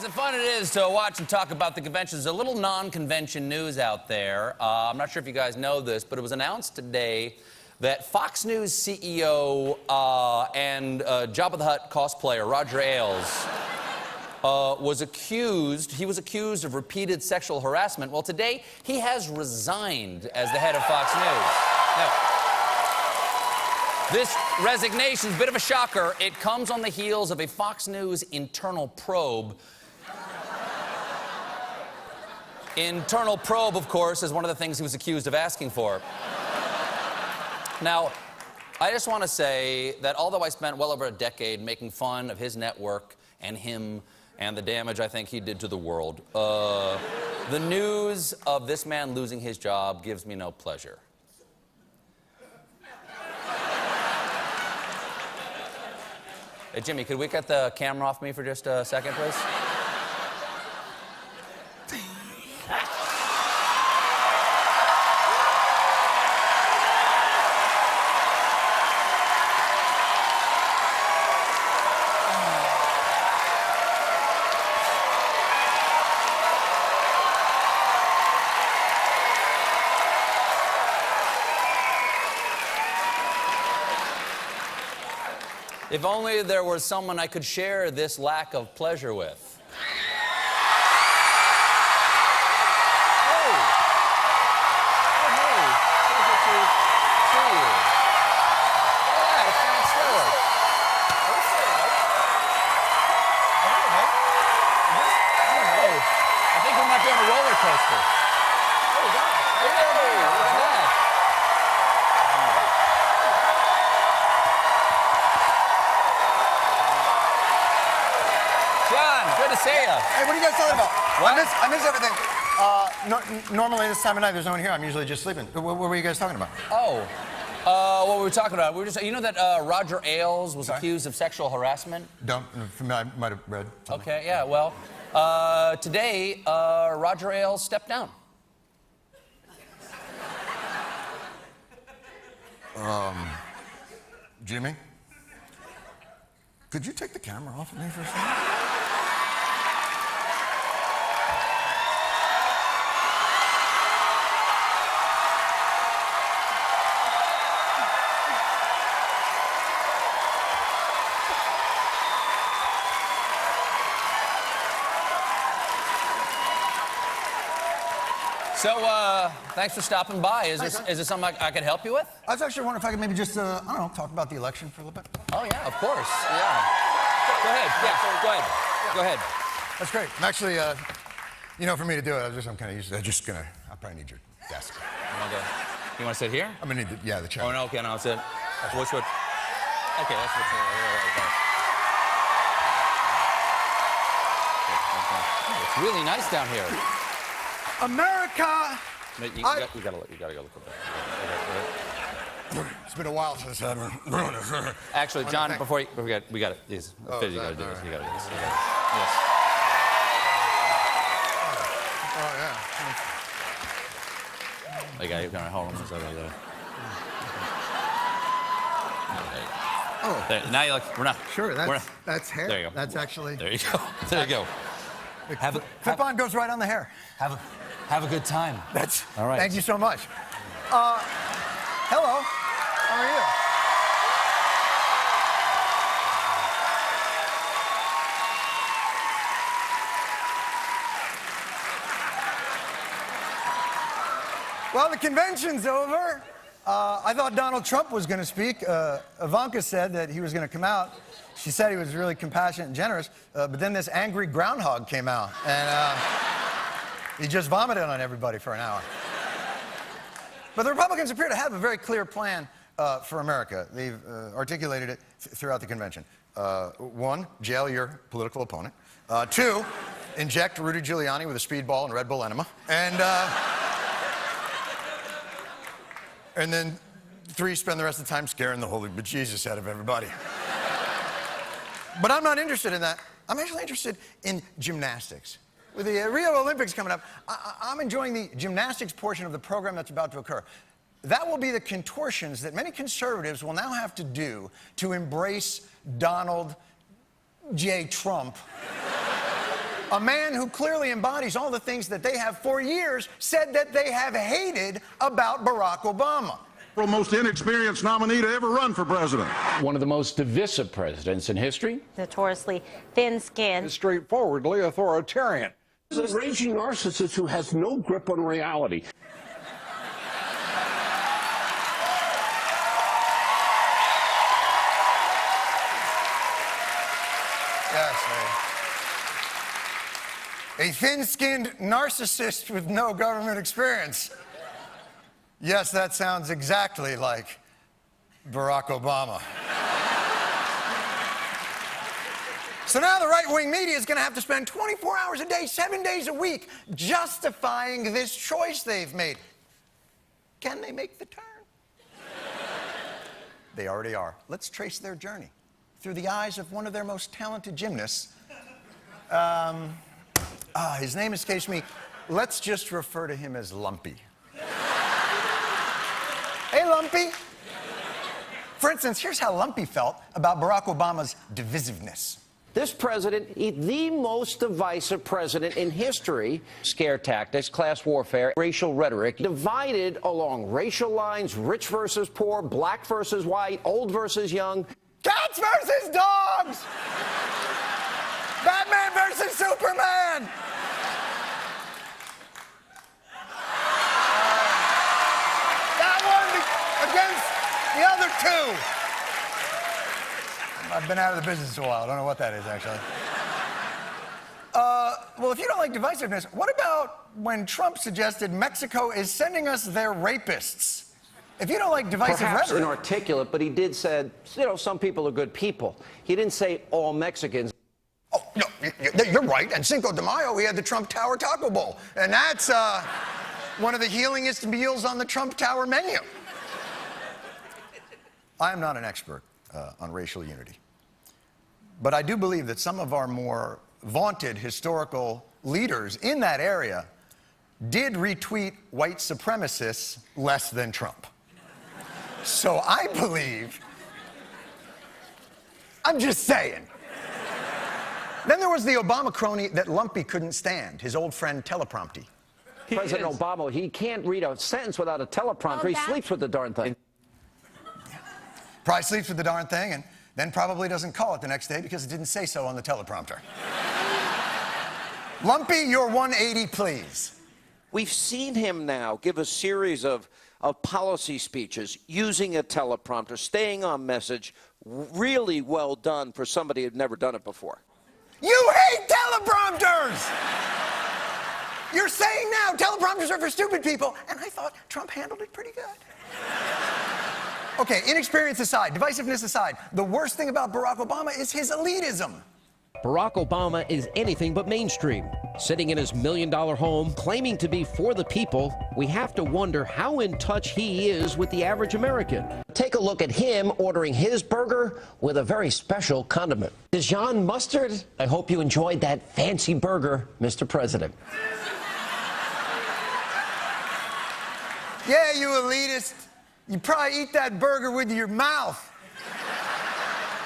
As fun it is to watch and talk about the convention, there's a little non-convention news out there. I'm not sure if you guys know this, but it was announced today that Fox News CEO and Jabba the Hutt cosplayer Roger Ailes was accused of repeated sexual harassment. Well, today he has resigned as the head of Fox News. Now, this resignation is a bit of a shocker. It comes on the heels of a Fox News internal probe. Internal probe, of course, is one of the things he was accused of asking for. Now, I just want to say that although I spent well over a decade making fun of his network and him and the damage I think he did to the world, the news of this man losing his job gives me no pleasure. Hey, Jimmy, could we get the camera off me for just a second, please? If only there was someone I could share this lack of pleasure with. I think we might be on a roller coaster. Good to see you. Hey, what are you guys talking about? What? I miss everything. Normally this time of night, there's no one here. I'm usually just sleeping. What were you guys talking about? Oh, what were we talking about? We were just, you know that Roger Ailes was accused of sexual harassment? Don't, I might have read something. Okay, yeah, well, today, Roger Ailes stepped down. Jimmy? Could you take the camera off of me for a second? So, thanks for stopping by. Is this something I could help you with? I was actually wondering if I could maybe just, I don't know, talk about the election for a little bit. Oh, yeah, of course. Yeah. Go ahead. Yeah, go ahead. Go ahead. That's great. I'm actually, you know, for me to do it, I'm kind of used to it. I'll probably need your desk. You want to sit here? I'm going to need the chair. Oh, no, okay, no, I'll sit. What's what? Okay, that's what's It's really nice down here. America! You gotta go look at that. It's been a while since I've been. Actually, John, before we got it. These. You gotta do this. You gotta do this. Yes. Oh yeah. Okay, hold on a second. Oh. There, now you look. We're not. Sure. That's hair. There you go. That's actually. There you go. There you go. Clip-on goes right on the hair. Have a good time. That's all right. Thank you so much. Hello. How are you? Well, the convention's over. I thought Donald Trump was going to speak. Ivanka said that he was going to come out. She said he was really compassionate and generous, but then this angry groundhog came out, and he just vomited on everybody for an hour. But the Republicans appear to have a very clear plan for America. They've articulated it throughout the convention. 1, jail your political opponent. 2, inject Rudy Giuliani with a speedball and Red Bull enema. And then 3, spend the rest of the time scaring the holy bejesus out of everybody. But I'm not interested in that. I'm actually interested in gymnastics. With the Rio Olympics coming up, I'm enjoying the gymnastics portion of the program that's about to occur. That will be the contortions that many conservatives will now have to do to embrace Donald J. Trump A man who clearly embodies all the things that they have for years said that they have hated about Barack Obama. The most inexperienced nominee to ever run for president. One of the most divisive presidents in history. Notoriously thin-skinned. Straightforwardly authoritarian. He's a raging narcissist who has no grip on reality. Yes, a thin-skinned narcissist with no government experience. Yes, that sounds exactly like Barack Obama. So now the right-wing media is going to have to spend 24 hours a day, 7 days a week, justifying this choice they've made. Can they make the turn? They already are. Let's trace their journey through the eyes of one of their most talented gymnasts. His name escapes me. Let's just refer to him as Lumpy. Hey, Lumpy. For instance, here's how Lumpy felt about Barack Obama's divisiveness. This president is the most divisive president in history. Scare tactics, class warfare, racial rhetoric, divided along racial lines, rich versus poor, black versus white, old versus young. Cats versus dogs! Batman versus Superman! That one against the other two. I've been out of the business a while. I don't know what that is, actually. Well, if you don't like divisiveness, what about when Trump suggested Mexico is sending us their rapists? If you don't like divisive Perhaps rhetoric... inarticulate, but he did say, you know, some people are good people. He didn't say all Mexicans. Oh, no, you're right. And Cinco de Mayo, we had the Trump Tower Taco Bowl. And that's one of the healingest meals on the Trump Tower menu. I am not an expert on racial unity. But I do believe that some of our more vaunted historical leaders in that area did retweet white supremacists less than Trump. So I believe... I'm just saying. Then there was the Obama crony that Lumpy couldn't stand, his old friend Teleprompty. President Obama, he can't read a sentence without a teleprompter. He sleeps with the darn thing. Probably sleeps with the darn thing and then probably doesn't call it the next day because it didn't say so on the teleprompter. Lumpy, your 180, please. We've seen him now give a series of policy speeches using a teleprompter, staying on message. Really well done for somebody who'd never done it before. You hate teleprompters! You're saying now teleprompters are for stupid people, and I thought Trump handled it pretty good. Okay, inexperience aside, divisiveness aside, the worst thing about Barack Obama is his elitism. Barack Obama is anything but mainstream. Sitting in his million-dollar home, claiming to be for the people, we have to wonder how in touch he is with the average American. Take a look at him ordering his burger with a very special condiment. Dijon mustard? I hope you enjoyed that fancy burger, Mr. President. Yeah, you elitist. You probably eat that burger with your mouth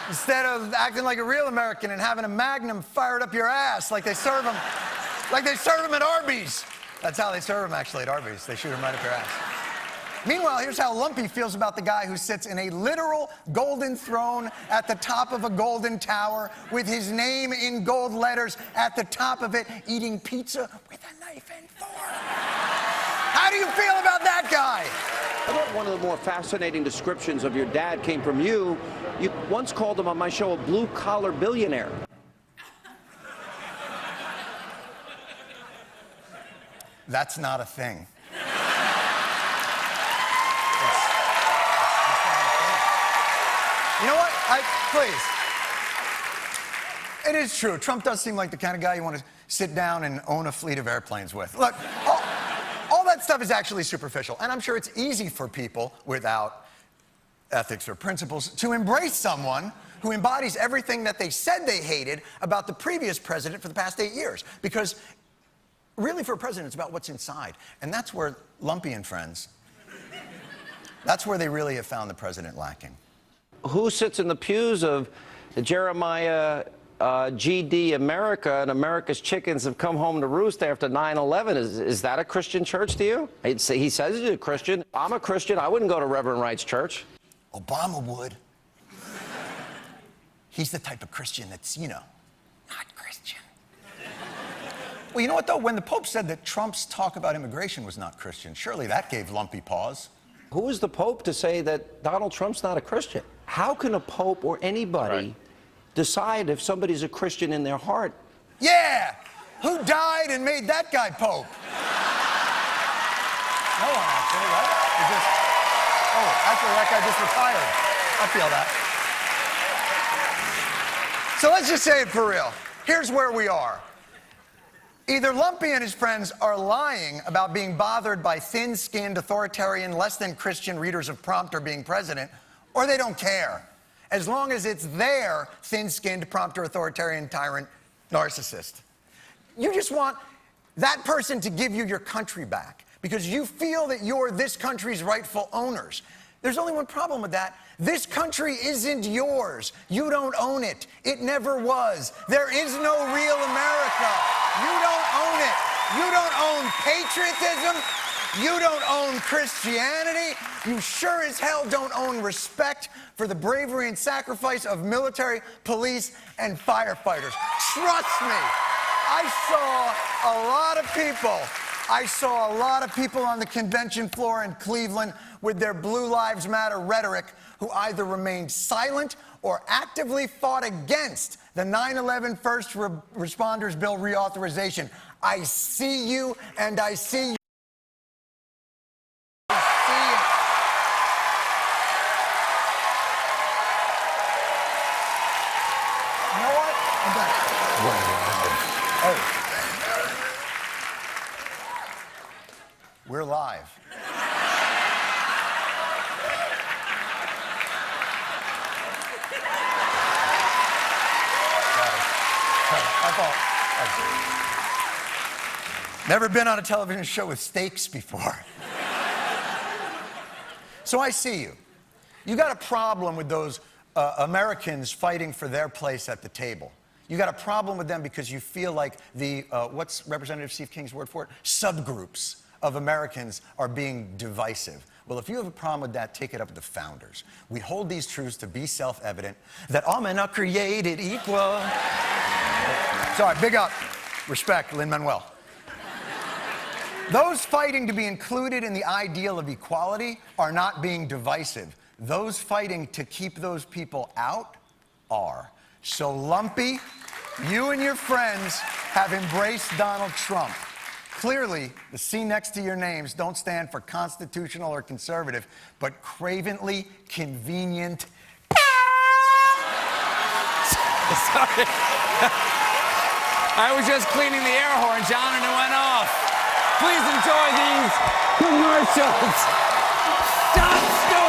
instead of acting like a real American and having a Magnum fired up your ass like they serve them at Arby's. That's how they serve them, actually, at Arby's. They shoot them right up your ass. Meanwhile, here's how Lumpy feels about the guy who sits in a literal golden throne at the top of a golden tower with his name in gold letters at the top of it, eating pizza with a knife and fork. How do you feel about that guy? I thought one of the more fascinating descriptions of your dad came from you. You once called him on my show a blue-collar billionaire. That's not a thing. You know what? Please. It is true. Trump does seem like the kind of guy you want to sit down and own a fleet of airplanes with. Look, all that stuff is actually superficial, and I'm sure it's easy for people without ethics or principles to embrace someone who embodies everything that they said they hated about the previous president for the past 8 years. Because really, for a president, it's about what's inside. And that's where Lumpy and friends, that's where they really have found the president lacking. Who sits in the pews of Jeremiah GD America and America's chickens have come home to roost after 9/11. Is that a Christian church to you? He says he's a Christian. I'm a Christian. I wouldn't go to Reverend Wright's church. Obama would. He's the type of Christian that's, you know, not Christian. Well, you know what, though? When the Pope said that Trump's talk about immigration was not Christian, surely that gave lumpy pause. Who is the Pope to say that Donald Trump's not a Christian? How can a Pope or anybody decide if somebody's a Christian in their heart? Yeah! Who died and made that guy Pope? No one, actually, right? Actually, that guy just retired. I feel that. So let's just say it for real. Here's where we are. Either Lumpy and his friends are lying about being bothered by thin-skinned, authoritarian, less-than-Christian readers of Prompter being president, or they don't care, as long as it's their thin-skinned, prompter, authoritarian, tyrant, narcissist. You just want that person to give you your country back because you feel that you're this country's rightful owners. There's only one problem with that. This country isn't yours. You don't own it. It never was. There is no real America. You don't own it. You don't own patriotism. You don't own Christianity. You sure as hell don't own respect for the bravery and sacrifice of military, police, and firefighters. Trust me, I saw a lot of people on the convention floor in Cleveland with their Blue Lives Matter rhetoric who either remained silent or actively fought against the 9/11 First Responders Bill reauthorization. I see you, and I see you. You know what? I'm done. Oh. We're live. Never been on a television show with stakes before. So I see you. You got a problem with those Americans fighting for their place at the table. You got a problem with them because you feel like the, what's Representative Steve King's word for it? Subgroups of Americans are being divisive. Well, if you have a problem with that, take it up with the founders. We hold these truths to be self-evident, that all men are created equal. Sorry, big up. Respect, Lin-Manuel. Those fighting to be included in the ideal of equality are not being divisive. Those fighting to keep those people out are. So, Lumpy, you and your friends have embraced Donald Trump. Clearly, the C next to your names don't stand for constitutional or conservative, but cravenly convenient. Sorry. I was just cleaning the air horn, John, and it went off. Please enjoy these commercials. Stop, Stewart!